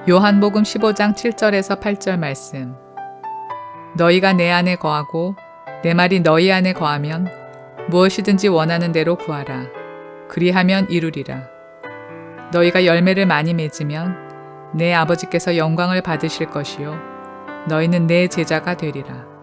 요한복음 15장 7절에서 8절 말씀. 너희가 내 안에 거하고 내 말이 너희 안에 거하면 무엇이든지 원하는 대로 구하라. 그리하면 이루리라. 너희가 열매를 많이 맺으면 내 아버지께서 영광을 받으실 것이요 너희는 내 제자가 되리라.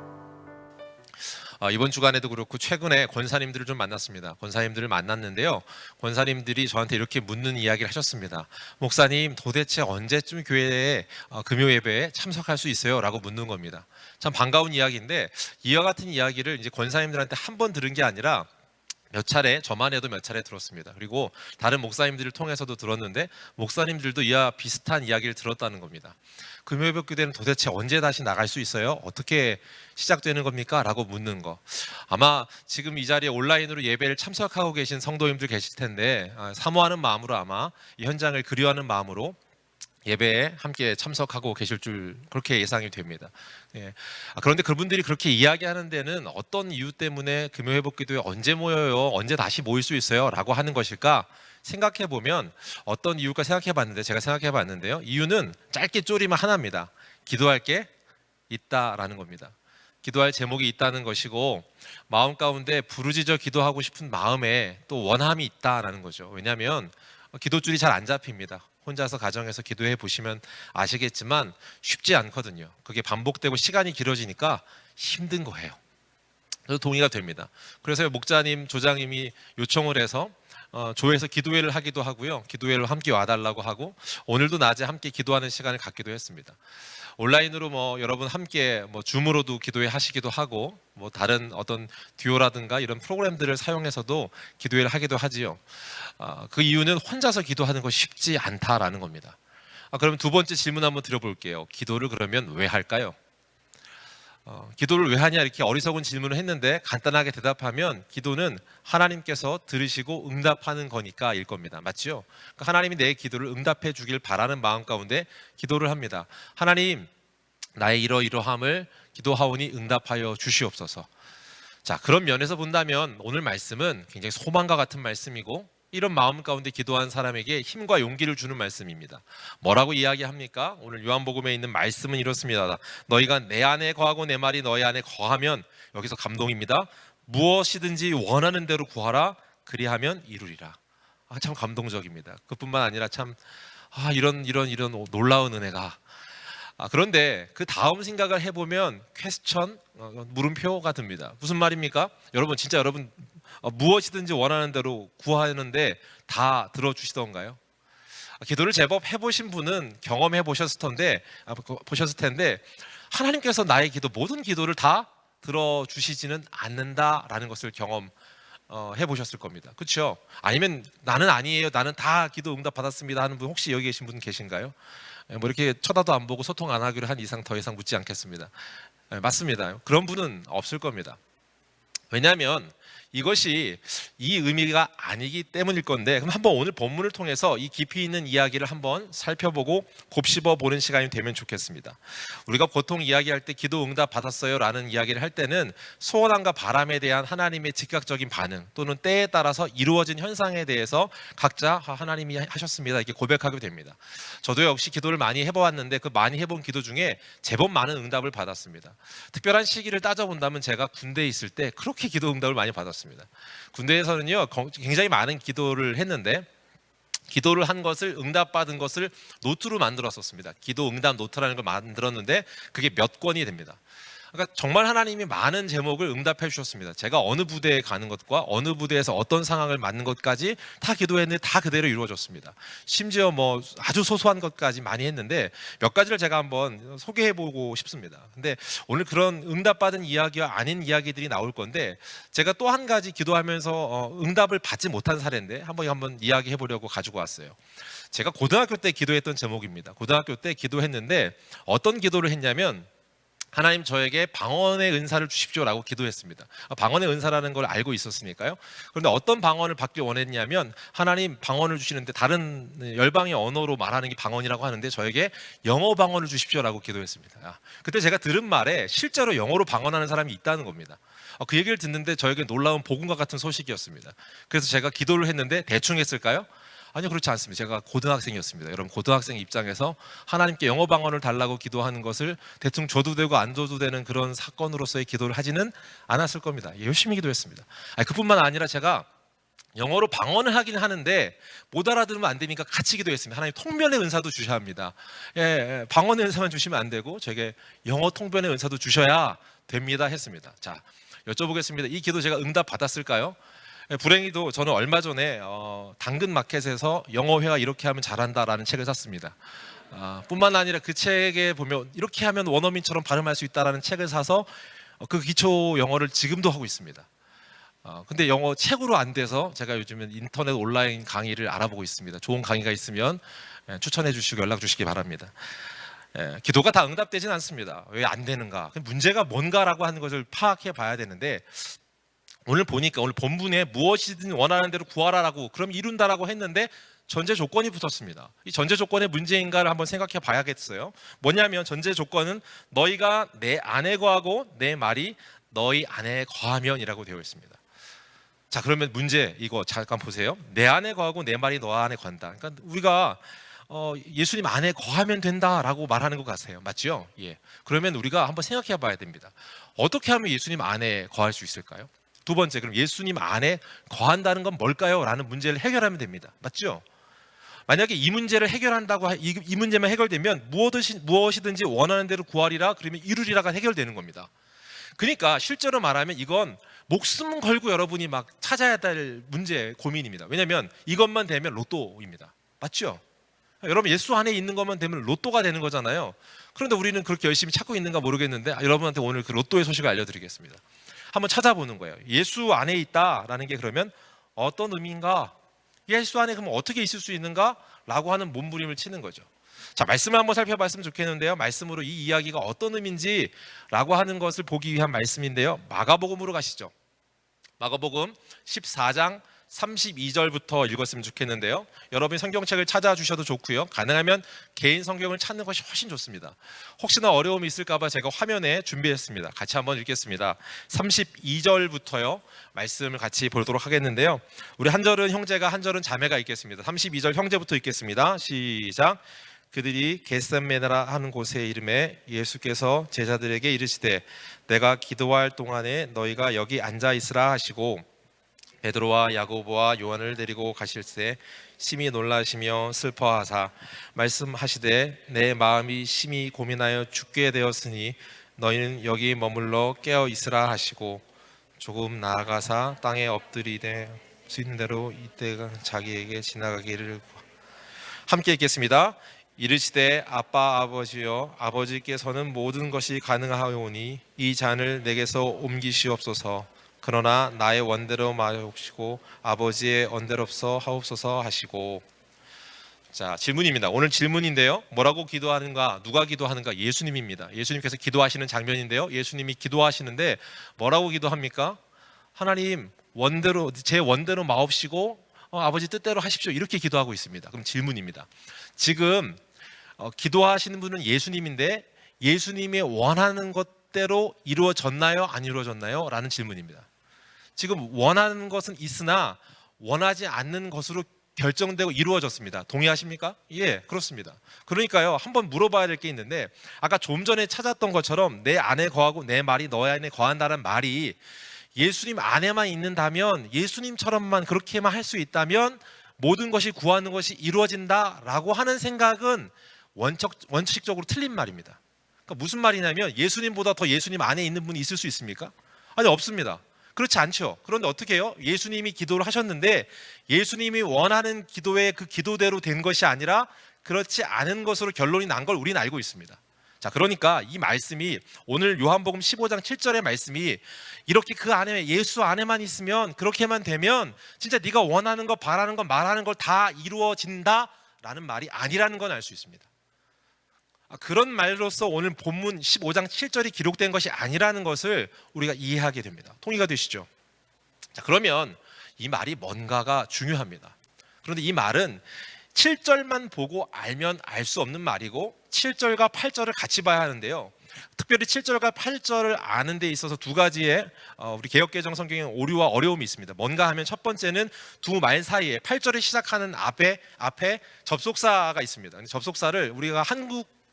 이번 주간에도 그렇고 최근에 권사님들을 좀 만났습니다. 권사님들을 만났는데요. 권사님들이 저한테 이렇게 묻는 이야기를 하셨습니다. 목사님, 도대체 언제쯤 교회에 금요 예배에 참석할 수 있어요? 라고 묻는 겁니다. 참 반가운 이야기인데 이와 같은 이야기를 이제 권사님들한테 한 번 들은 게 아니라 몇 차례, 저만 해도 몇 차례 들었습니다. 그리고 다른 목사님들을 통해서도 들었는데 목사님들도 이와 비슷한 이야기를 들었다는 겁니다. 금요예배 교대는 도대체 언제 다시 나갈 수 있어요? 어떻게 시작되는 겁니까? 라고 묻는 거. 아마 지금 이 자리에 온라인으로 예배를 참석하고 계신 성도님들 계실 텐데 사모하는 마음으로 아마 이 현장을 그리워하는 마음으로 예배에 함께 참석하고 계실 줄 그렇게 예상이 됩니다. 그런데 그분들이 그렇게 이야기하는 데는 어떤 이유 때문에 금요회복기도에 언제 모여요? 언제 다시 모일 수 있어요? 라고 하는 것일까? 생각해 보면 어떤 이유가 제가 생각해 봤는데요. 이유는 짧게 쪼리면 하나입니다. 기도할 게 있다라는 겁니다. 기도할 제목이 있다는 것이고 마음 가운데 부르짖어 기도하고 싶은 마음에 또 원함이 있다라는 거죠. 왜냐하면 기도줄이 잘 안 잡힙니다. 혼자서 가정에서 기도해 보시면 아시겠지만 쉽지 않거든요. 그게 반복되고 시간이 길어지니까 힘든 거예요. 그래서 동의가 됩니다. 그래서 목자님, 조장님이 요청을 해서 조에서 기도회를 하기도 하고요. 기도회를 함께 와달라고 하고 오늘도 낮에 함께 기도하는 시간을 갖기도 했습니다. 온라인으로 여러분 함께 줌으로도 기도회 하시기도 하고 다른 어떤 듀오라든가 이런 프로그램들을 사용해서도 기도회를 하기도 하지요. 그 이유는 혼자서 기도하는 것이 쉽지 않다라는 겁니다. 그럼 두 번째 질문 한번 드려볼게요. 기도를 그러면 왜 할까요? 기도를 왜 하냐 이렇게 어리석은 질문을 했는데 간단하게 대답하면 기도는 하나님께서 들으시고 응답하는 거니까 일 겁니다. 맞죠? 그러니까 하나님이 내 기도를 응답해 주길 바라는 마음 가운데 기도를 합니다. 하나님, 나의 이러이러함을 기도하오니 응답하여 주시옵소서. 자, 그런 면에서 본다면 오늘 말씀은 굉장히 소망과 같은 말씀이고 이런 마음 가운데 기도한 사람에게 힘과 용기를 주는 말씀입니다. 뭐라고 이야기합니까? 오늘 요한복음에 있는 말씀은 이렇습니다. 너희가 내 안에 거하고 내 말이 너희 안에 거하면, 여기서 감동입니다. 무엇이든지 원하는 대로 구하라. 그리하면 이루리라. 참 감동적입니다. 그뿐만 아니라 참 이런 놀라운 은혜가. 그런데 그 다음 생각을 해보면 퀘스천, 물음표가 듭니다. 무슨 말입니까? 여러분 무엇이든지 원하는 대로 구하는데 다 들어주시던가요? 기도를 제법 해보신 분은 경험해 보셨을 텐데 하나님께서 나의 모든 기도를 다 들어주시지는 않는다라는 것을 경험해 보셨을 겁니다. 그렇죠? 아니면 나는 아니에요, 나는 다 기도 응답 받았습니다 하는 분 혹시 여기 계신 분 계신가요? 이렇게 쳐다도 안 보고 소통 안 하기로 한 이상 더 이상 묻지 않겠습니다. 맞습니다. 그런 분은 없을 겁니다. 왜냐하면 이것이 이 의미가 아니기 때문일 건데, 그럼 한번 오늘 본문을 통해서 이 깊이 있는 이야기를 한번 살펴보고 곱씹어 보는 시간이 되면 좋겠습니다. 우리가 보통 이야기할 때 기도 응답 받았어요 라는 이야기를 할 때는 소원함과 바람에 대한 하나님의 즉각적인 반응 또는 때에 따라서 이루어진 현상에 대해서 각자 하나님이 하셨습니다 이렇게 고백하게 됩니다. 저도 역시 기도를 많이 해보았는데 그 많이 해본 기도 중에 제법 많은 응답을 받았습니다. 특별한 시기를 따져본다면 제가 군대에 있을 때 그렇게 기도 응답을 많이 받았습니다. 군대에서는요 굉장히 많은 기도를 했는데 기도를 한 것을 응답받은 것을 노트로 만들었었습니다. 기도 응답 노트라는 걸 만들었는데 그게 몇 권이 됩니다. 그러니까 정말 하나님이 많은 제목을 응답해 주셨습니다. 제가 어느 부대에 가는 것과 어느 부대에서 어떤 상황을 맞는 것까지 다 기도했는데 다 그대로 이루어졌습니다. 심지어 아주 소소한 것까지 많이 했는데 몇 가지를 제가 한번 소개해 보고 싶습니다. 근데 오늘 그런 응답받은 이야기와 아닌 이야기들이 나올 건데 제가 또 한 가지 기도하면서 응답을 받지 못한 사례인데 한번 이야기해 보려고 가지고 왔어요. 제가 고등학교 때 기도했던 제목입니다. 고등학교 때 기도했는데 어떤 기도를 했냐면 하나님 저에게 방언의 은사를 주십시오라고 기도했습니다. 방언의 은사라는 걸 알고 있었으니까요. 그런데 어떤 방언을 받길 원했냐면 하나님 방언을 주시는데 다른 열방의 언어로 말하는 게 방언이라고 하는데 저에게 영어 방언을 주십시오라고 기도했습니다. 그때 제가 들은 말에 실제로 영어로 방언하는 사람이 있다는 겁니다. 그 얘기를 듣는데 저에게 놀라운 복음과 같은 소식이었습니다. 그래서 제가 기도를 했는데 대충 했을까요? 아니요, 그렇지 않습니다. 제가 고등학생이었습니다. 여러분, 고등학생 입장에서 하나님께 영어 방언을 달라고 기도하는 것을 대충 줘도 되고 안 줘도 되는 그런 사건으로서의 기도를 하지는 않았을 겁니다. 열심히 기도했습니다. 그뿐만 아니라 제가 영어로 방언을 하긴 하는데 못 알아들으면 안 되니까 같이 기도했습니다. 하나님 통변의 은사도 주셔야 합니다. 방언의 은사만 주시면 안 되고 저에게 영어 통변의 은사도 주셔야 됩니다 했습니다. 자, 여쭤보겠습니다. 이 기도 제가 응답 받았을까요? 불행히도 저는 얼마 전에 당근마켓에서 영어회화 이렇게 하면 잘한다라는 책을 샀습니다. 뿐만 아니라 그 책에 보면 이렇게 하면 원어민처럼 발음할 수 있다라는 책을 사서 그 기초 영어를 지금도 하고 있습니다. 근데 영어 책으로 안 돼서 제가 요즘은 인터넷 온라인 강의를 알아보고 있습니다. 좋은 강의가 있으면 추천해 주시고 연락 주시기 바랍니다. 기도가 다 응답되진 않습니다. 왜 안 되는가? 문제가 뭔가라고 하는 것을 파악해 봐야 되는데 오늘 보니까 오늘 본문에 무엇이든 원하는 대로 구하라라고 그럼 이룬다라고 했는데 전제 조건이 붙었습니다. 이 전제 조건의 문제인가를 한번 생각해 봐야겠어요. 뭐냐면 전제 조건은 너희가 내 안에 거하고 내 말이 너희 안에 거하면이라고 되어 있습니다. 자, 그러면 문제 이거 잠깐 보세요. 내 안에 거하고 내 말이 너 안에 거한다. 그러니까 우리가 예수님 안에 거하면 된다라고 말하는 것 같아요. 맞죠? 예. 그러면 우리가 한번 생각해 봐야 됩니다. 어떻게 하면 예수님 안에 거할 수 있을까요? 두 번째, 그럼 예수님 안에 거한다는 건 뭘까요? 라는 문제를 해결하면 됩니다. 맞죠? 만약에 이 문제를 해결한다고 이 문제만 해결되면 무엇이든지 원하는 대로 구하리라 그러면 이루리라가 해결되는 겁니다. 그러니까 실제로 말하면 이건 목숨 걸고 여러분이 막 찾아야 될 문제 고민입니다. 왜냐하면 이것만 되면 로또입니다. 맞죠? 여러분 예수 안에 있는 것만 되면 로또가 되는 거잖아요. 그런데 우리는 그렇게 열심히 찾고 있는가 모르겠는데 여러분한테 오늘 그 로또의 소식을 알려드리겠습니다. 한번 찾아보는 거예요. 예수 안에 있다라는 게 그러면 어떤 의미인가? 예수 안에 그러면 어떻게 있을 수 있는가? 라고 하는 몸부림을 치는 거죠. 자, 말씀을 한번 살펴봤으면 좋겠는데요. 말씀으로 이 이야기가 어떤 의미인지라고 하는 것을 보기 위한 말씀인데요. 마가복음으로 가시죠. 마가복음 14장 32절부터 읽었으면 좋겠는데요. 여러분이 성경책을 찾아주셔도 좋고요. 가능하면 개인 성경을 찾는 것이 훨씬 좋습니다. 혹시나 어려움이 있을까 봐 제가 화면에 준비했습니다. 같이 한번 읽겠습니다. 32절부터요. 말씀을 같이 보도록 하겠는데요. 우리 한 절은 형제가 한 절은 자매가 읽겠습니다. 32절 형제부터 읽겠습니다. 시작. 그들이 겟세마네라 하는 곳에 이름에 예수께서 제자들에게 이르시되 내가 기도할 동안에 너희가 여기 앉아 있으라 하시고 베드로와 야고보와 요한을 데리고 가실새 심히 놀라시며 슬퍼하사 말씀하시되 내 마음이 심히 고민하여 죽게 되었으니 너희는 여기 머물러 깨어 있으라 하시고 조금 나아가사 땅에 엎드리되 수 있는 대로 이때가 자기에게 지나가기를 함께 읽겠습니다. 이르시되 아빠 아버지여 아버지께서는 모든 것이 가능하오니 이 잔을 내게서 옮기시옵소서. 그러나 나의 원대로 마옵시고 아버지의 원대로 하옵소서 하시고. 자, 질문입니다. 오늘 질문인데요. 뭐라고 기도하는가? 누가 기도하는가? 예수님입니다. 예수님께서 기도하시는 장면인데요. 예수님이 기도하시는데 뭐라고 기도합니까? 하나님 원대로 제 원대로 마옵시고 아버지 뜻대로 하십시오. 이렇게 기도하고 있습니다. 그럼 질문입니다. 지금 기도하시는 분은 예수님인데 예수님이 원하는 것대로 이루어졌나요? 안 이루어졌나요? 라는 질문입니다. 지금 원하는 것은 있으나 원하지 않는 것으로 결정되고 이루어졌습니다. 동의하십니까? 예, 그렇습니다. 그러니까요, 한번 물어봐야 될 게 있는데 아까 좀 전에 찾았던 것처럼 내 안에 거하고 내 말이 너 안에 거한다는 말이 예수님 안에만 있는다면 예수님처럼만 그렇게만 할 수 있다면 모든 것이 구하는 것이 이루어진다라고 하는 생각은 원칙적으로 틀린 말입니다. 그러니까 무슨 말이냐면 예수님보다 더 예수님 안에 있는 분이 있을 수 있습니까? 아니, 없습니다. 그렇지 않죠. 그런데 어떻게 해요? 예수님이 기도를 하셨는데 예수님이 원하는 기도의 그 기도대로 된 것이 아니라 그렇지 않은 것으로 결론이 난 걸 우리는 알고 있습니다. 자, 그러니까 이 말씀이 오늘 요한복음 15장 7절의 말씀이 이렇게 그 안에 예수 안에만 있으면 그렇게만 되면 진짜 네가 원하는 거 바라는 거 말하는 걸 다 이루어진다라는 말이 아니라는 건 알 수 있습니다. 그런 말로서 오늘 본문 15장 7절이 기록된 것이 아니라는 것을 우리가 이해하게 됩니다. 통일가 되시죠? 자, 그러면 이 말이 뭔가가 중요합니다. 그런데 이 말은 7절만 보고 알면 알 수 없는 말이고 7절과 8절을 같이 봐야 하는데요. 특별히 7절과 8절을 아는 데 있어서 두 가지의 우리 개역개정 성경에 오류와 어려움이 있습니다. 뭔가 하면 첫 번째는 두 말 사이에 8절을 시작하는 앞에 접속사가 있습니다. 접속사를 우리가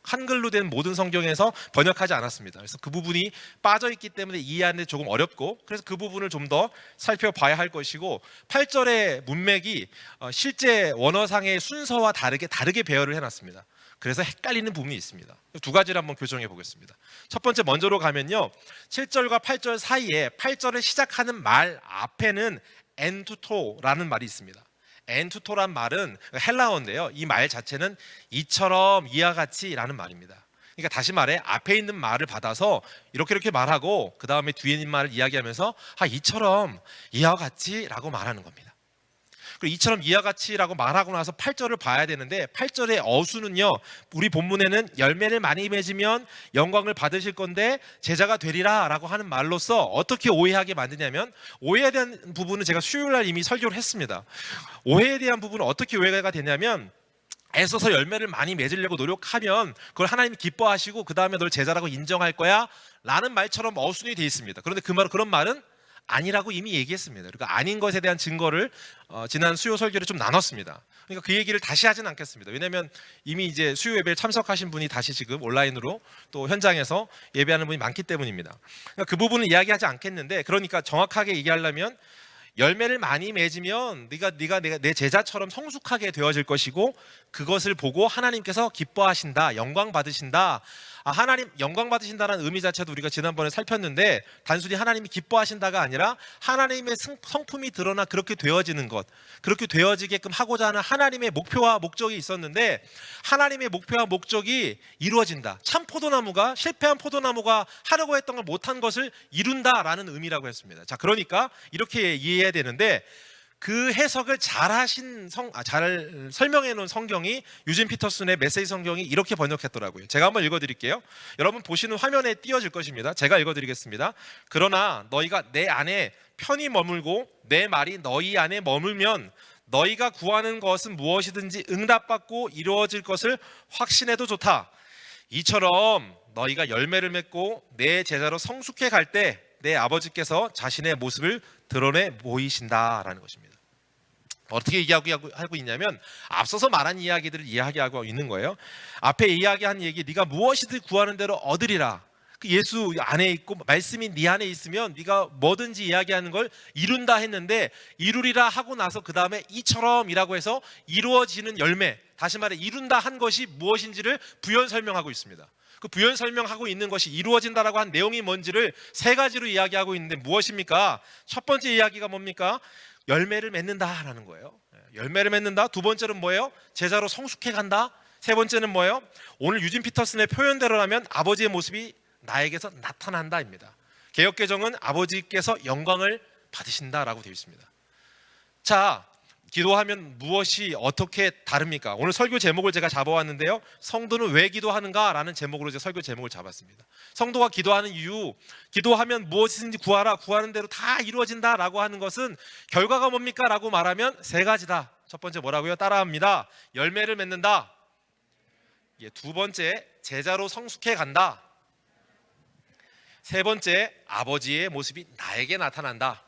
한글로 된 모든 성경에서 번역하지 않았습니다. 그래서 그 부분이 빠져 있기 때문에 이해하는 데 조금 어렵고, 그래서 그 부분을 좀 더 살펴봐야 할 것이고, 8절의 문맥이 실제 원어상의 순서와 다르게 배열을 해놨습니다. 그래서 헷갈리는 부분이 있습니다. 두 가지를 한번 교정해 보겠습니다. 첫 번째 먼저로 가면요, 7절과 8절 사이에 8절을 시작하는 말 앞에는 엔투토라는 말이 있습니다. 엔투토란 말은 헬라어인데요, 이 말 자체는 이처럼 이와 같이라는 말입니다. 그러니까 다시 말해, 앞에 있는 말을 받아서 이렇게 말하고 그 다음에 뒤에 있는 말을 이야기하면서 이처럼 이와 같이라고 말하는 겁니다. 그리고 이처럼 이와 같이라고 말하고 나서 8절을 봐야 되는데, 8절의 어수는요, 우리 본문에는 열매를 많이 맺으면 영광을 받으실 건데 제자가 되리라 라고 하는 말로써 어떻게 오해하게 만드냐면, 오해에 대한 부분은 제가 수요일날 이미 설교를 했습니다. 오해에 대한 부분은 어떻게 오해가 되냐면, 애써서 열매를 많이 맺으려고 노력하면 그걸 하나님이 기뻐하시고 그 다음에 널 제자라고 인정할 거야 라는 말처럼 어순이 되어 있습니다. 그런데 그런 말은 아니라고 이미 얘기했습니다. 그러니까 아닌 것에 대한 증거를 지난 수요 설교를 좀 나눴습니다. 그러니까 그 얘기를 다시 하진 않겠습니다. 왜냐하면 이미 이제 수요 예배에 참석하신 분이 다시 지금 온라인으로 또 현장에서 예배하는 분이 많기 때문입니다. 그러니까 그 부분은 이야기하지 않겠는데, 그러니까 정확하게 얘기하려면 열매를 많이 맺으면 네가 내 제자처럼 성숙하게 되어질 것이고, 그것을 보고 하나님께서 기뻐하신다, 영광 받으신다. 하나님 영광 받으신다는 의미 자체도 우리가 지난번에 살폈는데, 단순히 하나님이 기뻐하신다가 아니라 하나님의 성품이 드러나 그렇게 되어지는 것, 그렇게 되어지게끔 하고자 하는 하나님의 목표와 목적이 있었는데, 하나님의 목표와 목적이 이루어진다. 참 포도나무가, 실패한 포도나무가 하려고 했던 걸 못한 것을 이룬다라는 의미라고 했습니다. 자, 그러니까 이렇게 이해해야 되는데, 그 해석을 잘 설명해 놓은 성경이, 유진 피터슨의 메시지 성경이 이렇게 번역했더라고요. 제가 한번 읽어드릴게요. 여러분 보시는 화면에 띄어질 것입니다. 제가 읽어드리겠습니다. 그러나 너희가 내 안에 편히 머물고 내 말이 너희 안에 머물면 너희가 구하는 것은 무엇이든지 응답받고 이루어질 것을 확신해도 좋다. 이처럼 너희가 열매를 맺고 내 제자로 성숙해 갈 때 내 아버지께서 자신의 모습을 드러내 보이신다라는 것입니다. 어떻게 얘기하고 있냐면, 앞서서 말한 이야기들을 이야기하고 있는 거예요. 앞에 이야기한 얘기, 네가 무엇이든 구하는 대로 얻으리라. 그 예수 안에 있고 말씀이 네 안에 있으면 네가 뭐든지 이야기하는 걸 이룬다 했는데, 이루리라 하고 나서 그 다음에 이처럼이라고 해서 이루어지는 열매, 다시 말해 이룬다 한 것이 무엇인지를 부연 설명하고 있습니다. 그 부연 설명하고 있는 것이 이루어진다라고 한 내용이 뭔지를 세 가지로 이야기하고 있는데, 무엇입니까? 첫 번째 이야기가 뭡니까? 열매를 맺는다라는 거예요. 열매를 맺는다. 두 번째는 뭐예요? 제자로 성숙해 간다. 세 번째는 뭐예요? 오늘 유진 피터슨의 표현대로라면 아버지의 모습이 나에게서 나타난다입니다. 개역개정은 아버지께서 영광을 받으신다라고 되어 있습니다. 자, 기도하면 무엇이 어떻게 다릅니까? 오늘 설교 제목을 제가 잡아왔는데요, 성도는 왜 기도하는가? 라는 제목으로 제 설교 제목을 잡았습니다. 성도가 기도하는 이유, 기도하면 무엇이든지 구하라, 구하는 대로 다 이루어진다 라고 하는 것은 결과가 뭡니까? 라고 말하면 세 가지다. 첫 번째 뭐라고요? 따라합니다. 열매를 맺는다. 두 번째, 제자로 성숙해 간다. 세 번째, 아버지의 모습이 나에게 나타난다.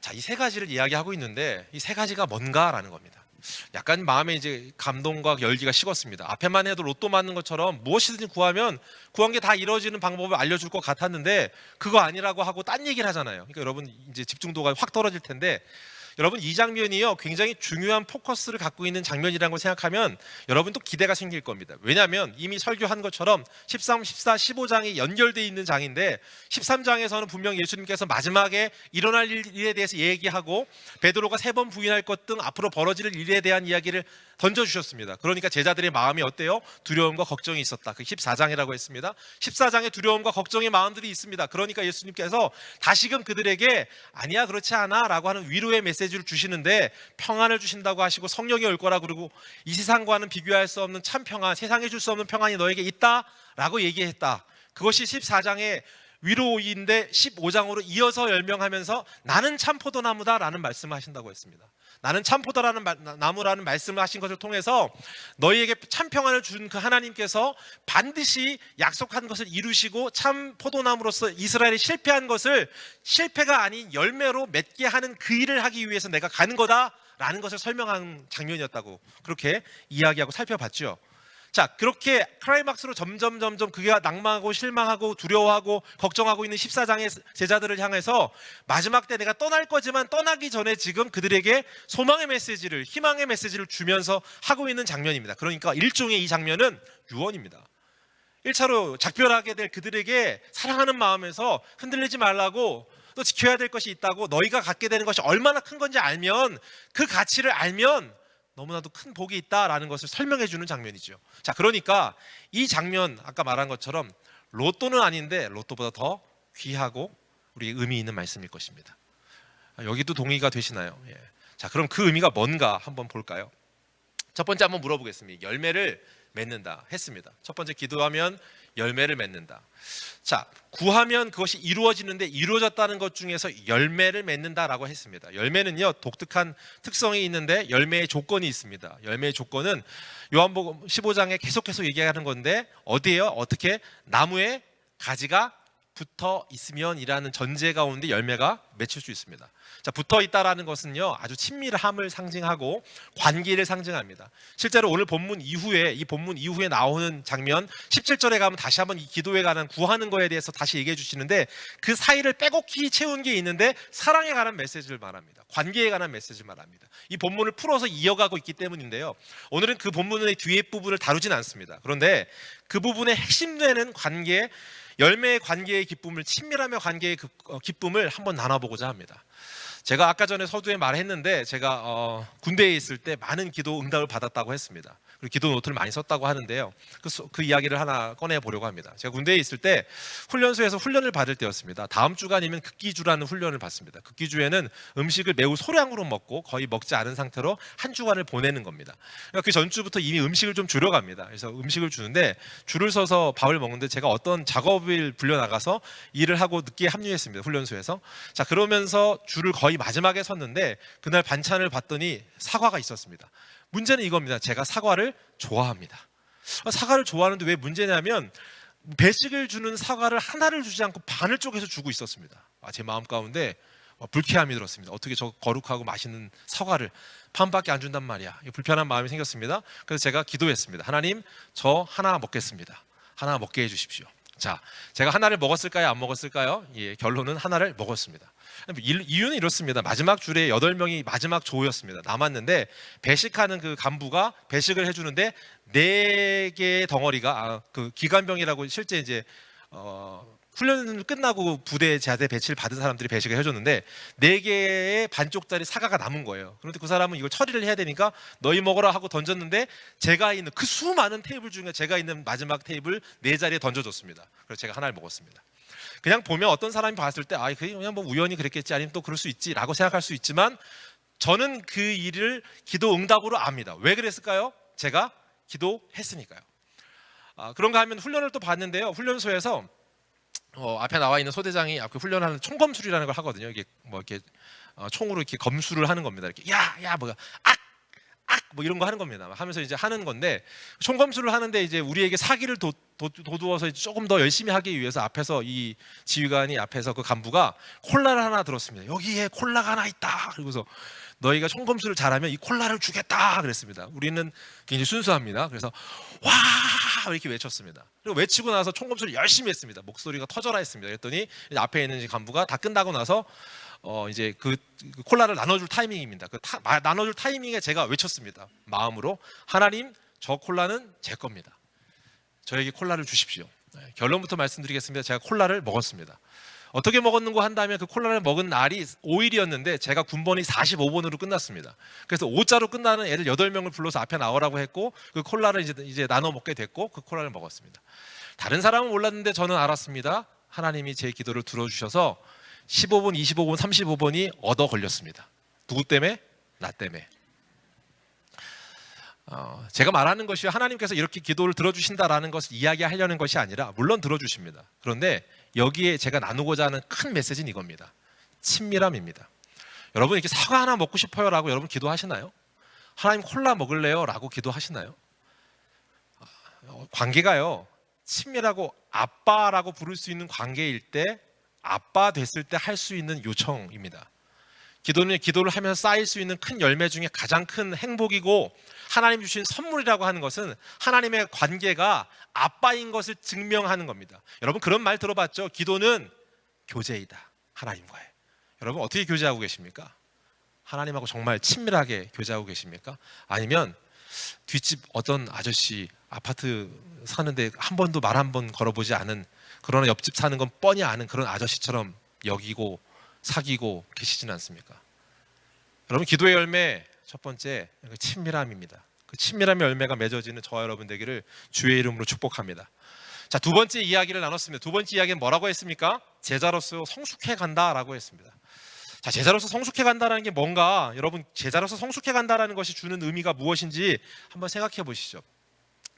자, 이 세 가지를 이야기하고 있는데, 이 세 가지가 뭔가라는 겁니다. 약간 마음에 이제 감동과 열기가 식었습니다. 앞에만 해도 로또 맞는 것처럼 무엇이든지 구하면 구한 게 다 이루어지는 방법을 알려줄 것 같았는데, 그거 아니라고 하고 딴 얘기를 하잖아요. 그러니까 여러분 이제 집중도가 확 떨어질 텐데, 여러분 이 장면이요, 굉장히 중요한 포커스를 갖고 있는 장면이라는 걸 생각하면 여러분도 기대가 생길 겁니다. 왜냐하면 이미 설교한 것처럼 13, 14, 15장이 연결되어 있는 장인데, 13장에서는 분명 예수님께서 마지막에 일어날 일에 대해서 얘기하고 베드로가 3번 부인할 것 등 앞으로 벌어질 일에 대한 이야기를 던져주셨습니다. 그러니까 제자들의 마음이 어때요? 두려움과 걱정이 있었다. 그 14장이라고 했습니다. 14장에 두려움과 걱정의 마음들이 있습니다. 그러니까 예수님께서 다시금 그들에게 아니야, 그렇지 않아 라고 하는 위로의 메시지를 주시는데, 평안을 주신다고 하시고 성령이 올 거라 그러고, 이 세상과는 비교할 수 없는 참 평안, 세상에 줄 수 없는 평안이 너에게 있다 라고 얘기했다. 그것이 14장의 위로인데 15장으로 이어서 열명하면서 나는 참 포도나무다라는 말씀을 하신다고 했습니다. 나는 참 포도나무라는 말씀을 하신 것을 통해서 너희에게 참 평안을 준 그 하나님께서 반드시 약속한 것을 이루시고 참 포도나무로서 이스라엘이 실패한 것을 실패가 아닌 열매로 맺게 하는 그 일을 하기 위해서 내가 가는 거다라는 것을 설명한 장면이었다고 그렇게 이야기하고 살펴봤죠. 자, 그렇게 클라이막스로 점점 그가 낭망하고 실망하고 두려워하고 걱정하고 있는 14장의 제자들을 향해서 마지막 때 내가 떠날 거지만 떠나기 전에 지금 그들에게 소망의 메시지를, 희망의 메시지를 주면서 하고 있는 장면입니다. 그러니까 일종의 이 장면은 유언입니다. 1차로 작별하게 될 그들에게 사랑하는 마음에서 흔들리지 말라고, 또 지켜야 될 것이 있다고, 너희가 갖게 되는 것이 얼마나 큰 건지 알면, 그 가치를 알면 너무나도 큰 복이 있다라는 것을 설명해 주는 장면이죠. 자, 그러니까 이 장면, 아까 말한 것처럼 로또는 아닌데 로또보다 더 귀하고 우리 의미 있는 말씀일 것입니다. 여기도 동의가 되시나요? 예. 자, 그럼 그 의미가 뭔가 한번 볼까요? 첫 번째 한번 물어보겠습니다. 열매를 맺는다 했습니다. 첫 번째, 기도하면 열매를 맺는다. 자, 구하면 그것이 이루어지는데 이루어졌다는 것 중에서 열매를 맺는다라고 했습니다. 열매는요, 독특한 특성이 있는데 열매의 조건이 있습니다. 열매의 조건은 요한복음 15장에 계속해서 얘기하는 건데 어디에요? 어떻게? 나무에 가지가 붙어 있으면이라는 전제 가운데 열매가 맺힐 수 있습니다. 자, 붙어 있다라는 것은요, 아주 친밀함을 상징하고 관계를 상징합니다. 실제로 오늘 본문 이후에, 이 본문 이후에 나오는 장면 17절에 가면 다시 한번 이 기도에 관한 구하는 거에 대해서 다시 얘기해 주시는데, 그 사이를 빼곡히 채운 게 있는데 사랑에 관한 메시지를 말합니다. 관계에 관한 메시지를 말합니다. 이 본문을 풀어서 이어가고 있기 때문인데요, 오늘은 그 본문의 뒤에 부분을 다루진 않습니다. 그런데 그 부분의 핵심되는 관계, 열매의 관계의 기쁨을, 친밀함의 관계의 기쁨을 한번 나눠보고자 합니다. 제가 아까 전에 서두에 말했는데, 제가 군대에 있을 때 많은 기도 응답을 받았다고 했습니다. 그리고 기도 노트를 많이 썼다고 하는데요, 그 이야기를 하나 꺼내보려고 합니다. 제가 군대에 있을 때 훈련소에서 훈련을 받을 때였습니다. 다음 주가 아니면 극기주라는 훈련을 받습니다. 극기주에는 음식을 매우 소량으로 먹고 거의 먹지 않은 상태로 한 주간을 보내는 겁니다. 그 전주부터 이미 음식을 좀 줄여갑니다. 그래서 음식을 주는데 줄을 서서 밥을 먹는데, 제가 어떤 작업을 불려나가서 일을 하고 늦게 합류했습니다. 훈련소에서. 자, 그러면서 줄을 거의 마지막에 섰는데 그날 반찬을 봤더니 사과가 있었습니다. 문제는 이겁니다. 제가 사과를 좋아합니다. 사과를 좋아하는데 왜 문제냐면, 배식을 주는 사과를 하나를 주지 않고 반을 쪼개서 주고 있었습니다. 제 마음 가운데 불쾌함이 들었습니다. 어떻게 저 거룩하고 맛있는 사과를 반밖에 안 준단 말이야. 불편한 마음이 생겼습니다. 그래서 제가 기도했습니다. 하나님, 저 하나 먹겠습니다. 하나 먹게 해주십시오. 자, 제가 하나를 먹었을까요? 안 먹었을까요? 예, 결론은 하나를 먹었습니다. 이유는 이렇습니다. 마지막 줄에 8명이 마지막 조였습니다. 남았는데 배식하는 그 간부가 배식을 해주는데 4개의 덩어리가, 그 기관병이라고 실제 이제 훈련을 끝나고 부대 자대 배치를 받은 사람들이 배식을 해줬는데 4개의 반쪽짜리 사과가 남은 거예요. 그런데 그 사람은 이걸 처리를 해야 되니까 너희 먹어라 하고 던졌는데, 제가 있는 그 수많은 테이블 중에 제가 있는 마지막 테이블 4자리에 던져줬습니다. 그래서 제가 하나를 먹었습니다. 그냥 보면 어떤 사람이 봤을 때 그냥 뭐 우연히 그랬겠지, 아니면 또 그럴 수 있지 라고 생각할 수 있지만, 저는 그 일을 기도 응답으로 압니다. 왜 그랬을까요? 제가 기도했으니까요. 그런가 하면 훈련을 또 봤는데요, 훈련소에서 앞에 나와 있는 소대장이 앞에 훈련하는 총검술이라는 걸 하거든요. 이게 뭐 이렇게 총으로 이렇게 검술을 하는 겁니다. 이렇게 뭐야 뭐 이런 거 하는 겁니다. 하면서 이제 하는 건데, 총검술을 하는데 이제 우리에게 사기를 도두어서 조금 더 열심히 하기 위해서 앞에서 이 지휘관이, 앞에서 그 간부가 콜라를 하나 들었습니다. 여기에 콜라가 하나 있다. 그리고서 너희가 총검술을 잘하면 이 콜라를 주겠다 그랬습니다. 우리는 굉장히 순수합니다. 그래서 와 이렇게 외쳤습니다. 그리고 외치고 나서 총검술을 열심히 했습니다. 목소리가 터져라 했습니다. 그랬더니 이제 앞에 있는 간부가 다 끝나고 나서 이제 그 콜라를 나눠줄 타이밍입니다. 나눠줄 타이밍에 제가 외쳤습니다. 마음으로, 하나님, 저 콜라는 제 겁니다. 저에게 콜라를 주십시오. 결론부터 말씀드리겠습니다. 제가 콜라를 먹었습니다. 어떻게 먹었는가 한다면, 그 콜라를 먹은 날이 5일이었는데 제가 군번이 45번으로 끝났습니다. 그래서 5자로 끝나는 애들 8명을 불러서 앞에 나오라고 했고, 그 콜라를 이제 나눠 먹게 됐고, 그 콜라를 먹었습니다. 다른 사람은 몰랐는데 저는 알았습니다. 하나님이 제 기도를 들어주셔서 15번, 25번, 35번이 얻어 걸렸습니다. 누구 때문에? 나 때문에. 제가 말하는 것이 하나님께서 이렇게 기도를 들어주신다라는 것을 이야기하려는 것이 아니라, 물론 들어주십니다. 그런데 여기에 제가 나누고자 하는 큰 메시지는 이겁니다. 친밀함입니다. 여러분 이렇게 사과 하나 먹고 싶어요라고 여러분 기도하시나요? 하나님 콜라 먹을래요라고 기도하시나요? 관계가요, 친밀하고 아빠라고 부를 수 있는 관계일 때, 아빠 됐을 때 할 수 있는 요청입니다. 기도는 기도를 하면서 쌓일 수 있는 큰 열매 중에 가장 큰 행복이고, 하나님 주신 선물이라고 하는 것은 하나님의 관계가 아빠인 것을 증명하는 겁니다. 여러분 그런 말 들어봤죠? 기도는 교제이다, 하나님과의. 여러분 어떻게 교제하고 계십니까? 하나님하고 정말 친밀하게 교제하고 계십니까? 아니면 뒷집 어떤 아저씨 아파트 사는데 한 번도 말 한 번 걸어보지 않은, 그러나 옆집 사는 건 뻔히 아는 그런 아저씨처럼 여기고 사귀고 계시지는 않습니까? 여러분 기도의 열매 첫 번째 친밀함입니다. 그 친밀함의 열매가 맺어지는 저와 여러분 되기를 주의 이름으로 축복합니다. 자, 두 번째 이야기를 나눴습니다. 두 번째 이야기는 뭐라고 했습니까? 제자로서 성숙해 간다라고 했습니다. 자, 제자로서 성숙해 간다라는 게 뭔가, 여러분 제자로서 성숙해 간다라는 것이 주는 의미가 무엇인지 한번 생각해 보시죠.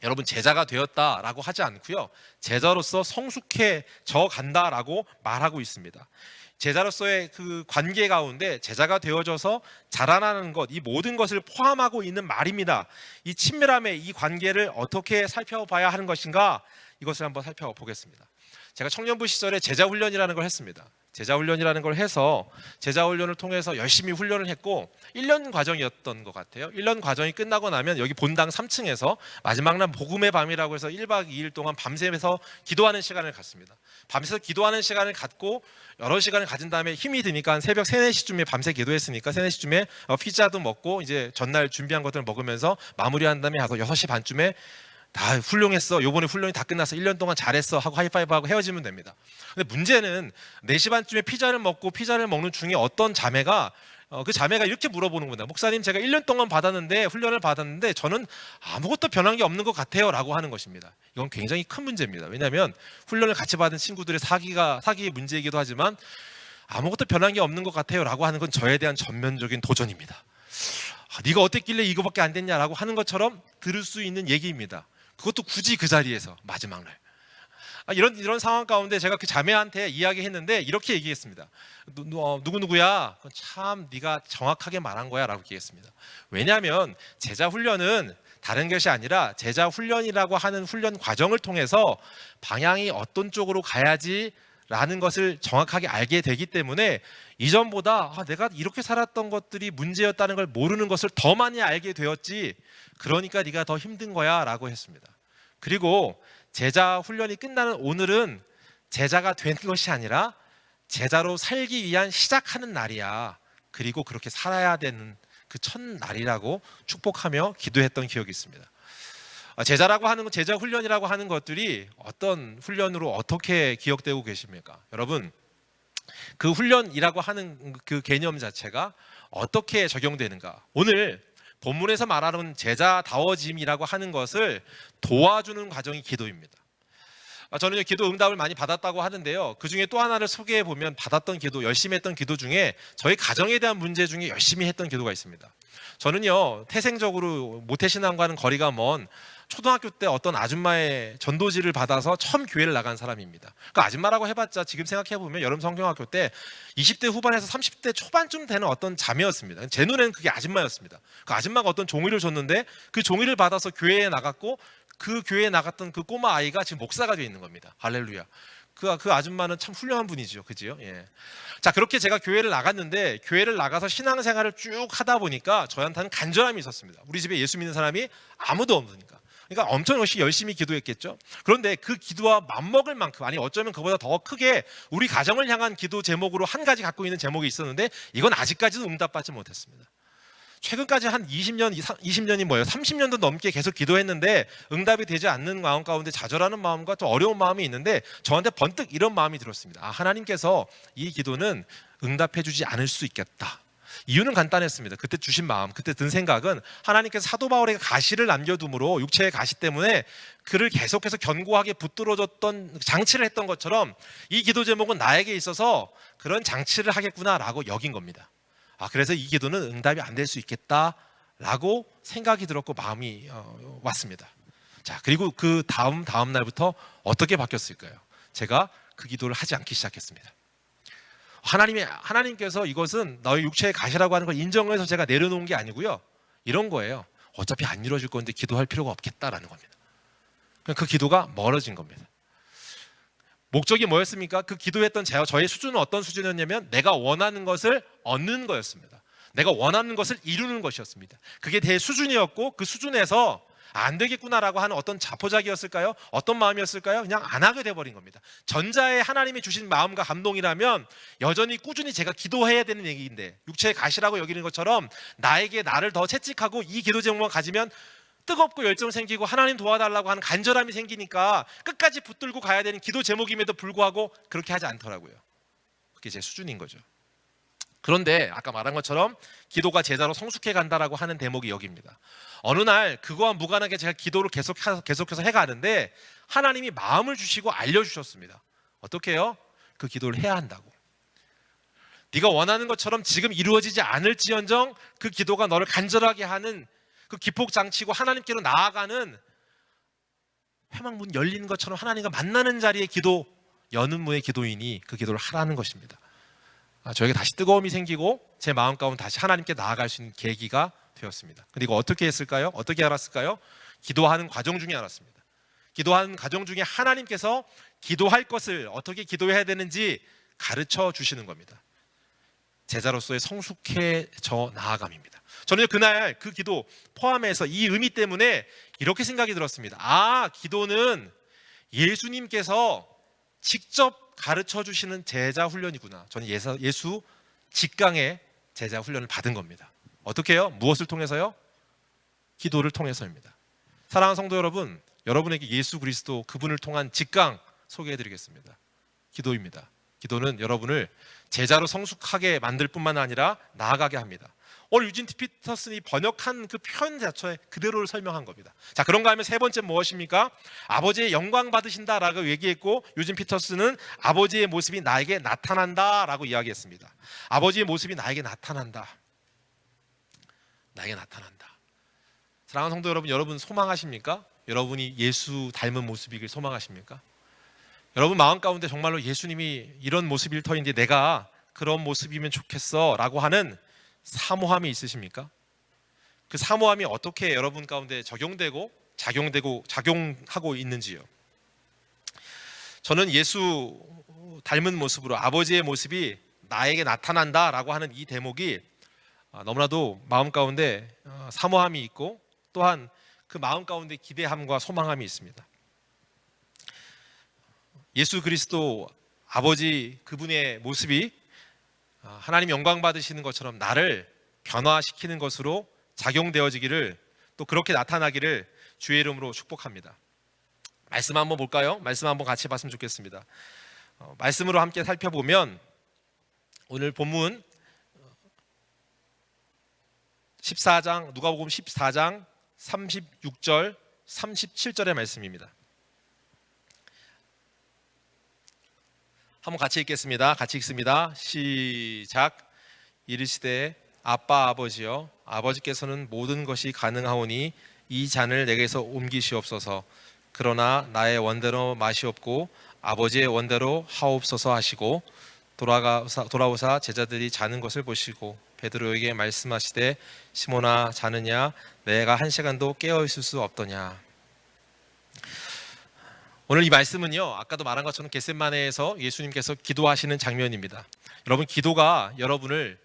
여러분 제자가 되었다라고 하지 않고요, 제자로서 성숙해져 간다라고 말하고 있습니다. 제자로서의 그 관계 가운데 제자가 되어져서 자라나는 것, 이 모든 것을 포함하고 있는 말입니다. 이 친밀함의 이 관계를 어떻게 살펴봐야 하는 것인가, 이것을 한번 살펴보겠습니다. 제가 청년부 시절에 제자훈련이라는 걸 했습니다. 제자훈련이라는 걸 해서 제자훈련을 통해서 열심히 훈련을 했고 1년 과정이었던 것 같아요. 1년 과정이 끝나고 나면 여기 본당 3층에서 마지막 날 복음의 밤이라고 해서 1박 2일 동안 밤새면서 기도하는 시간을 갖습니다. 밤새서 기도하는 시간을 갖고 여러 시간을 가진 다음에 힘이 드니까 한 새벽 3, 4시쯤에 밤새 기도했으니까 3, 4시쯤에 피자도 먹고 이제 전날 준비한 것들을 먹으면서 마무리한 다음에 하고 6시 반쯤에 다 훌륭했어, 요번에 훈련이 다 끝났어, 1년 동안 잘했어 하고 하이파이브하고 헤어지면 됩니다. 근데 문제는 4시 반쯤에 피자를 먹는 중에 어떤 자매가 그 자매가 이렇게 물어보는 겁니다. 목사님, 제가 1년 동안 훈련을 받았는데 저는 아무것도 변한 게 없는 것 같아요 라고 하는 것입니다. 이건 굉장히 큰 문제입니다. 왜냐하면 훈련을 같이 받은 친구들의 사기의 문제이기도 하지만 아무것도 변한 게 없는 것 같아요 라고 하는 건 저에 대한 전면적인 도전입니다. 네가 어땠길래 이거밖에 안 됐냐라고 하는 것처럼 들을 수 있는 얘기입니다. 그것도 굳이 그 자리에서 마지막 날. 이런 상황 가운데 제가 그 자매한테 이야기했는데 이렇게 얘기했습니다. 누구야? 참 네가 정확하게 말한 거야 라고 얘기했습니다. 왜냐하면 제자 훈련은 다른 것이 아니라 제자 훈련이라고 하는 훈련 과정을 통해서 방향이 어떤 쪽으로 가야지 라는 것을 정확하게 알게 되기 때문에 이전보다 내가 이렇게 살았던 것들이 문제였다는 걸 모르는 것을 더 많이 알게 되었지, 그러니까 네가 더 힘든 거야 라고 했습니다. 그리고 제자 훈련이 끝나는 오늘은 제자가 된 것이 아니라 제자로 살기 위한 시작하는 날이야, 그리고 그렇게 살아야 되는 그 첫날이라고 축복하며 기도했던 기억이 있습니다. 제자라고 하는 것, 제자 훈련이라고 하는 것들이 어떤 훈련으로 어떻게 기억되고 계십니까? 여러분 그 훈련이라고 하는 그 개념 자체가 어떻게 적용되는가? 오늘 본문에서 말하는 제자다워짐이라고 하는 것을 도와주는 과정이 기도입니다. 저는 기도 응답을 많이 받았다고 하는데요, 그 중에 또 하나를 소개해 보면 받았던 기도, 열심히 했던 기도 중에 저희 가정에 대한 문제 중에 열심히 했던 기도가 있습니다. 저는요, 태생적으로 모태신앙과는 거리가 먼 초등학교 때 어떤 아줌마의 전도지를 받아서 처음 교회를 나간 사람입니다. 그 아줌마라고 해봤자 지금 생각해보면 여름 성경학교 때 20대 후반에서 30대 초반쯤 되는 어떤 자매였습니다. 제 눈에는 그게 아줌마였습니다. 그 아줌마가 어떤 종이를 줬는데 그 종이를 받아서 교회에 나갔고, 그 교회에 나갔던 그 꼬마 아이가 지금 목사가 되어 있는 겁니다. 할렐루야. 그 아줌마는 참 훌륭한 분이죠, 그지요? 예. 자, 그렇게 제가 교회를 나갔는데, 교회를 나가서 신앙생활을 쭉 하다 보니까 저한테는 간절함이 있었습니다. 우리 집에 예수 믿는 사람이 아무도 없으니까. 그러니까 엄청 열심히 기도했겠죠. 그런데 그 기도와 맞먹을 만큼, 아니 어쩌면 그보다 더 크게 우리 가정을 향한 기도 제목으로 한 가지 갖고 있는 제목이 있었는데, 이건 아직까지도 응답받지 못했습니다. 최근까지 한 20년이 뭐예요? 30년도 넘게 계속 기도했는데 응답이 되지 않는 마음 가운데 좌절하는 마음과 또 어려운 마음이 있는데, 저한테 번뜩 이런 마음이 들었습니다. 하나님께서 이 기도는 응답해 주지 않을 수 있겠다. 이유는 간단했습니다. 그때 주신 마음, 그때 든 생각은 하나님께서 사도 바울에게 가시를 남겨둠으로 육체의 가시 때문에 그를 계속해서 견고하게 붙들어줬던 장치를 했던 것처럼 이 기도 제목은 나에게 있어서 그런 장치를 하겠구나라고 여긴 겁니다. 그래서 이 기도는 응답이 안 될 수 있겠다라고 생각이 들었고 마음이 왔습니다. 자, 그리고 그 다음 날부터 어떻게 바뀌었을까요? 제가 그 기도를 하지 않기 시작했습니다. 하나님께서 이것은 너의 육체의 가시라고 하는 걸 인정해서 제가 내려놓은 게 아니고요. 이런 거예요. 어차피 안 이루어질 건데 기도할 필요가 없겠다라는 겁니다. 그 기도가 멀어진 겁니다. 목적이 뭐였습니까? 그 기도했던 저의 수준은 어떤 수준이었냐면 내가 원하는 것을 얻는 거였습니다. 내가 원하는 것을 이루는 것이었습니다. 그게 제 수준이었고 그 수준에서 안 되겠구나라고 하는 어떤 자포자기였을까요? 어떤 마음이었을까요? 그냥 안 하게 돼버린 겁니다. 전자의 하나님이 주신 마음과 감동이라면 여전히 꾸준히 제가 기도해야 되는 얘기인데 육체의 가시라고 여기는 것처럼 나에게 나를 더 채찍하고 이 기도 제목만 가지면 뜨겁고 열정 생기고 하나님 도와달라고 하는 간절함이 생기니까 끝까지 붙들고 가야 되는 기도 제목임에도 불구하고 그렇게 하지 않더라고요. 그게 제 수준인 거죠. 그런데 아까 말한 것처럼 기도가 제자로 성숙해 간다라고 하는 대목이 여기입니다. 어느 날 그거와 무관하게 제가 기도를 계속해서 해가는데 하나님이 마음을 주시고 알려주셨습니다. 어떻게 해요? 그 기도를 해야 한다고. 네가 원하는 것처럼 지금 이루어지지 않을지언정 그 기도가 너를 간절하게 하는 그 기폭장치고 하나님께로 나아가는 회막문 열리는 것처럼 하나님과 만나는 자리에 기도 여는 무의 기도이니 그 기도를 하라는 것입니다. 저에게 다시 뜨거움이 생기고 제 마음 가운데 다시 하나님께 나아갈 수 있는 계기가 되었습니다. 근데 이거 어떻게 했을까요? 어떻게 알았을까요? 기도하는 과정 중에 알았습니다. 기도하는 과정 중에 하나님께서 기도할 것을 어떻게 기도해야 되는지 가르쳐 주시는 겁니다. 제자로서의 성숙해져 나아감입니다. 저는 그날 그 기도 포함해서 이 의미 때문에 이렇게 생각이 들었습니다. 기도는 예수님께서 직접 가르쳐 주시는 제자 훈련이구나. 저는 예수 직강의 제자 훈련을 받은 겁니다. 어떻게 해요? 무엇을 통해서요? 기도를 통해서입니다. 사랑하는 성도 여러분, 여러분에게 예수 그리스도 그분을 통한 직강 소개해 드리겠습니다. 기도입니다. 기도는 여러분을 제자로 성숙하게 만들 뿐만 아니라 나아가게 합니다. 오늘 유진 피터슨이 번역한 그 표현 자체에 그대로를 설명한 겁니다. 자, 그런가 하면 세 번째 무엇입니까? 아버지의 영광 받으신다라고 얘기했고 유진 피터슨은 아버지의 모습이 나에게 나타난다라고 이야기했습니다. 아버지의 모습이 나에게 나타난다. 나에게 나타난다. 사랑하는 성도 여러분, 여러분 소망하십니까? 여러분이 예수 닮은 모습이길 소망하십니까? 여러분 마음 가운데 정말로 예수님이 이런 모습일 터인데 내가 그런 모습이면 좋겠어 라고 하는 사모함이 있으십니까? 그 사모함이 어떻게 여러분 가운데 작용하고 있는지요. 저는 예수 닮은 모습으로 아버지의 모습이 나에게 나타난다라고 하는 이 대목이 너무나도 마음 가운데 사모함이 있고 또한 그 마음 가운데 기대함과 소망함이 있습니다. 예수 그리스도 아버지 그분의 모습이 하나님 영광 받으시는 것처럼 나를 변화시키는 것으로 작용되어지기를 또 그렇게 나타나기를 주의 이름으로 축복합니다. 말씀 한번 볼까요? 말씀 한번 같이 봤으면 좋겠습니다. 말씀으로 함께 살펴보면 오늘 본문 14장 누가복음 14장 36절 37절의 말씀입니다. 한번 같이 읽겠습니다. 같이 읽습니다. 시작. 이르시되 아빠 아버지여 아버지께서는 모든 것이 가능하오니 이 잔을 내게서 옮기시옵소서. 그러나 나의 원대로 마시옵고 아버지의 원대로 하옵소서 하시고 돌아오사 제자들이 자는 것을 보시고 베드로에게 말씀하시되 시몬아 자느냐 내가 한 시간도 깨어 있을 수 없더냐. 오늘 이 말씀은요 아까도 말한 것처럼 겟세마네에서 예수님께서 기도하시는 장면입니다. 여러분 기도가 여러분을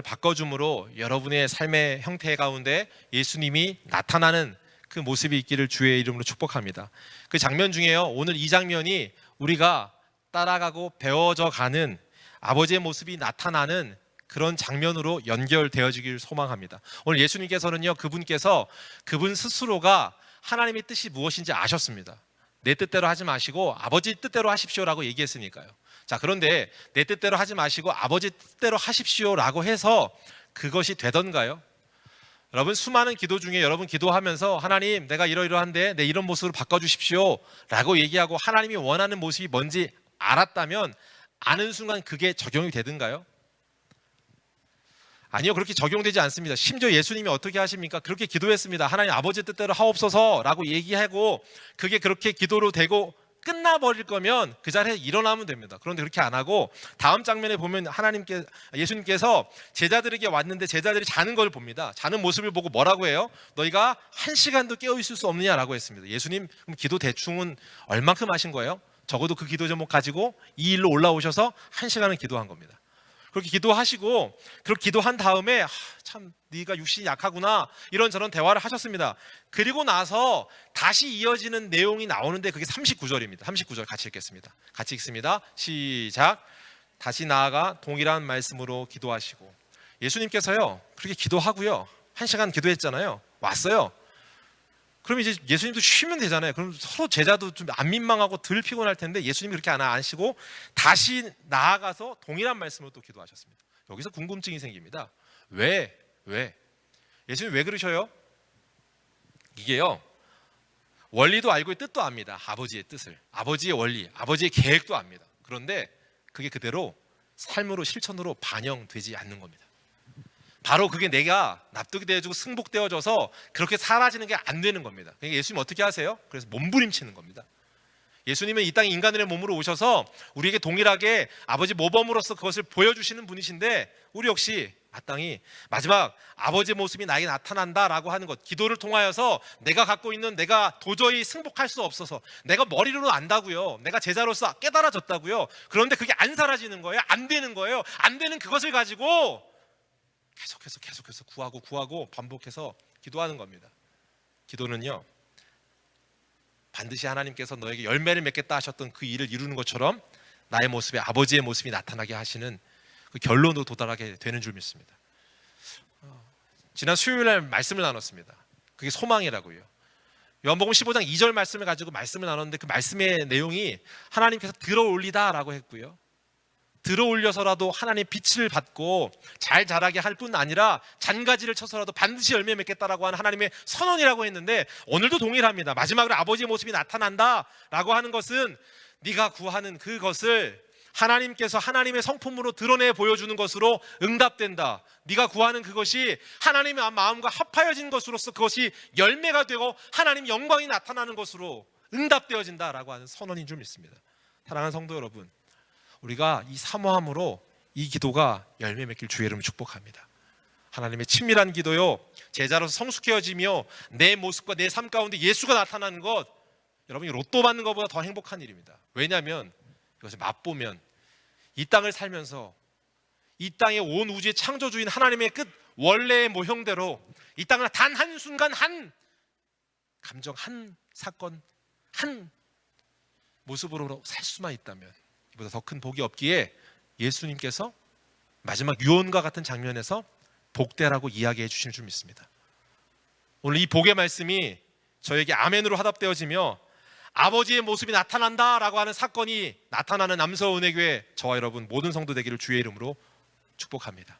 바꿔줌으로 여러분의 삶의 형태 가운데 예수님이 나타나는 그 모습이 있기를 주의 이름으로 축복합니다. 그 장면 중에요 오늘 이 장면이 우리가 따라가고 배워져 가는 아버지의 모습이 나타나는 그런 장면으로 연결되어지길 소망합니다. 오늘 예수님께서는요 그분 스스로가 하나님의 뜻이 무엇인지 아셨습니다. 내 뜻대로 하지 마시고 아버지 뜻대로 하십시오라고 얘기했으니까요. 자, 그런데 내 뜻대로 하지 마시고 아버지 뜻대로 하십시오라고 해서 그것이 되던가요? 여러분 수많은 기도 중에 여러분 기도하면서 하나님 내가 이러이러한데 내 이런 모습으로 바꿔주십시오 라고 얘기하고 하나님이 원하는 모습이 뭔지 알았다면 아는 순간 그게 적용이 되던가요? 아니요, 그렇게 적용되지 않습니다. 심지어 예수님이 어떻게 하십니까? 그렇게 기도했습니다. 하나님 아버지 뜻대로 하옵소서 라고 얘기하고 그게 그렇게 기도로 되고 끝나버릴 거면 그 자리에 일어나면 됩니다. 그런데 그렇게 안 하고 다음 장면에 보면 예수님께서 제자들에게 왔는데 제자들이 자는 걸 봅니다. 자는 모습을 보고 뭐라고 해요? 너희가 1시간도 깨어 있을 수 없느냐라고 했습니다. 예수님 그럼 기도 대충은 얼만큼 하신 거예요? 적어도 그 기도 제목 가지고 이 일로 올라오셔서 1시간을 기도한 겁니다. 그렇게 기도하시고 그렇게 기도한 다음에 참 네가 육신이 약하구나 이런저런 대화를 하셨습니다. 그리고 나서 다시 이어지는 내용이 나오는데 그게 39절입니다. 39절 같이 읽겠습니다. 같이 읽습니다. 시작. 다시 나아가 동일한 말씀으로 기도하시고 예수님께서요 그렇게 기도하고요 1시간 기도했잖아요. 왔어요. 그럼 이제 예수님도 쉬면 되잖아요. 그럼 서로 제자도 좀 안 민망하고 덜 피곤할 텐데 예수님이 그렇게 안 하시고 다시 나아가서 동일한 말씀으로 또 기도하셨습니다. 여기서 궁금증이 생깁니다. 왜? 예수님 왜 그러셔요? 이게요 원리도 알고 뜻도 압니다. 아버지의 뜻을, 아버지의 원리, 아버지의 계획도 압니다. 그런데 그게 그대로 삶으로 실천으로 반영되지 않는 겁니다. 바로 그게 내가 납득이 되어지고 승복되어져서 그렇게 사라지는 게 안 되는 겁니다. 그러니까 예수님 어떻게 하세요? 그래서 몸부림치는 겁니다. 예수님은 이 땅에 인간의 몸으로 오셔서 우리에게 동일하게 아버지 모범으로서 그것을 보여주시는 분이신데 우리 역시 마땅히 마지막 아버지의 모습이 나에게 나타난다라고 하는 것, 기도를 통하여서 내가 갖고 있는 내가 도저히 승복할 수 없어서 내가 머리로는 안다고요, 내가 제자로서 깨달아졌다고요. 그런데 그게 안 사라지는 거예요. 안 되는 거예요. 안 되는 그것을 가지고 계속해서 구하고 반복해서 기도하는 겁니다. 기도는요 반드시 하나님께서 너에게 열매를 맺겠다 하셨던 그 일을 이루는 것처럼 나의 모습에 아버지의 모습이 나타나게 하시는 그 결론으로 도달하게 되는 줄 믿습니다. 지난 수요일날 말씀을 나눴습니다. 그게 소망이라고요. 요한복음 15장 2절 말씀을 가지고 말씀을 나눴는데 그 말씀의 내용이 하나님께서 들어올리다라고 했고요. 들어올려서라도 하나님의 빛을 받고 잘 자라게 할 뿐 아니라 잔가지를 쳐서라도 반드시 열매 맺겠다라고 하는 하나님의 선언이라고 했는데 오늘도 동일합니다. 마지막으로 아버지의 모습이 나타난다라고 하는 것은 네가 구하는 그것을 하나님께서 하나님의 성품으로 드러내 보여주는 것으로 응답된다. 네가 구하는 그것이 하나님의 마음과 합하여진 것으로서 그것이 열매가 되고 하나님 영광이 나타나는 것으로 응답되어진다라고 하는 선언인 줄 믿습니다. 사랑하는 성도 여러분, 우리가 이 사모함으로 이 기도가 열매 맺길 주의 이름으로 축복합니다. 하나님의 친밀한 기도요 제자로서 성숙해지며 내 모습과 내 삶 가운데 예수가 나타나는 것, 여러분이 로또 받는 것보다 더 행복한 일입니다. 왜냐하면 이것을 맛보면 이 땅을 살면서 이 땅의 온 우주의 창조주인 하나님의 끝 원래의 모형대로 이 땅을 단 한순간 한 감정, 한 사건, 한 모습으로 살 수만 있다면 이보다 더 큰 복이 없기에 예수님께서 마지막 유언과 같은 장면에서 복되라고 이야기해 주실 줄 믿습니다. 오늘 이 복의 말씀이 저에게 아멘으로 화답되어지며 아버지의 모습이 나타난다라고 하는 사건이 나타나는 남서은혜교회 저와 여러분 모든 성도 되기를 주의 이름으로 축복합니다.